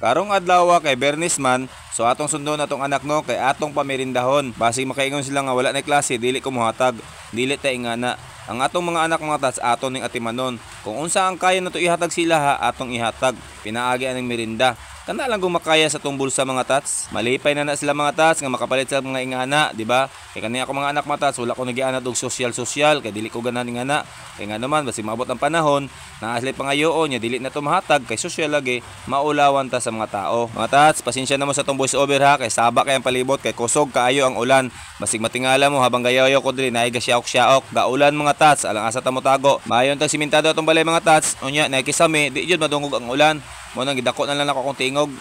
Karong adlaw kay Bernis man, so atong sundo na tong anak no kay atong pamerindahon. Basig makaingon sila nga wala na klase, dili ko mohatag, dili ta ingana. Ang atong mga anak mga tats aton ning atimanon. Kung unsa ang kaya nato ihatag sila ha, atong ihatag. Pinaagi aning merinda. Kana lang gumakaya sa tong bulsa mga tats. Malipay na sila mga tats nga makapalit sa mga ingana, di ba? Kay kani ako mga anak mga tats, wala ko nagianad og social kay dili ko ganan ingana. Kay nga naman basi maabot ang panahon, naasli pangayoon nya dili na to mahatag kay social lagi, maulawan ta sa mga tao. Mga tats, pasensya na mo sa tong voice over ha, kay saba kay ang palibot kay kusog kaayo ang ulan. Basig matingala mo habang gayayo ko diri naay gasyaok-syaok. Gaulan mga tats, alang asa ta mo tago. Mayon tag simentado atong balay mga tats. Unya naikisami, di jud madungog ang ulan. Mo nang gidako na lang ako kung tingog.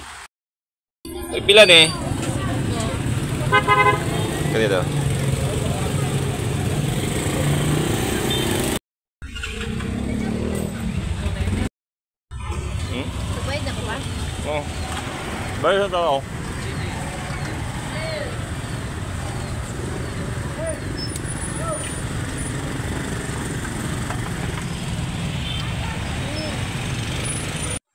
Ay pila ni? Kanito. Bayad na ko ba? Oh. Bayad na ako.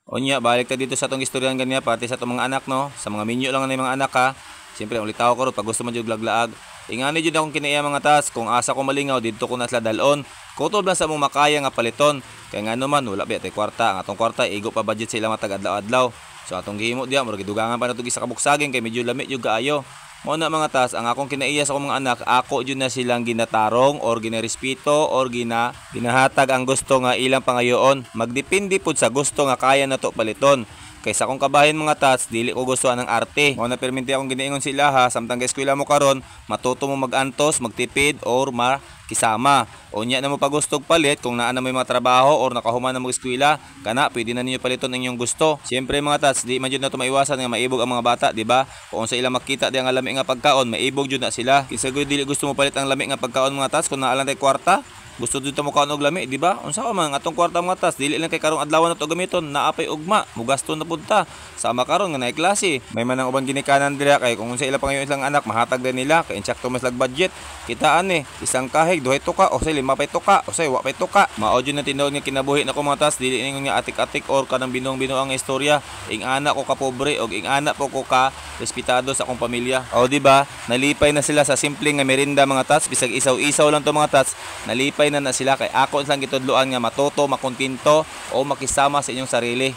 Onya, balik ta dito sa atong istoryan ganyan pati sa atong mga anak no. Sa mga minyo lang na mga anak ha. Siyempre ulitaw ko ro pag gusto man jud laglaag. Ingani jud akong kinaiya mga tas kung asa ko malingaw didto ko na sila dalon. Kutob lang sa mong makaya nga paliton. Kay ngano man wala ba tay kwarta. Ang atong kwarta igo pa budget sa ilang matag adlaw-adlaw. So atong gihimo diha murag gidugangan pa nato gisa kabuksagin kay medyo lami jud kaayo. Mo na mga tas, ang akong kinaiya sa akong mga anak, ako jud na silang ginatarong or ginarespito or ginahatag ang gusto nga ilang pangayoon. Magdepende pud sa gusto nga kaya nato paliton. Kaysa akong kabahin mga tats, dili ko gustuhan ng arte. Mo na perminti akong ginaingon sila ha, samtang ga eskwela mo karon, matuto mo magantos, magtipid or makisama. Unya na mo pagustog palit kung naa na may mga trabaho or nakahuman na mo eskwela, kana pwede na ninyo paliton ang inyong gusto. Siyempre mga tats, di man jud na to maiwasan nga maibog ang mga bata, di ba? Kung sa ilang makita di ang lami nga pagkaon, maibog jud na sila. Kisa gud dili gusto mo palit ang lami nga pagkaon mga tats kung naa lang tay kwarta. Gusto dito mo kaon og lami, di ba? Unsa ka man atong kwarta mga tas, dili lang kay karong adlaw na to gamiton, naapay ugma, mugasto na punta. Sama karon nga naay klase. May man ang uban ginikanan dira kay kung unsa ila pangayon ilang anak mahatag din nila kay insakto mas lag budget. Kitaan isang kahig duhay tuka o say lima pay tuka o say wa pay tuka. Mao jud na tinuod nga kinabuhi nako mga tas, dili ningon nga atik-atik or kanang binong-binuang istorya. Ing anak ko ka pobre og ing anak po ko ka respetado sa akong pamilya. O di ba? Nalipay na sila sa simpleng nga merinda mga tas, bisag isaw-isaw lang to mga tas. Nalipay na sila kay ako lang gitudloan nga matuto, makontinto o makisama sa inyong sarili.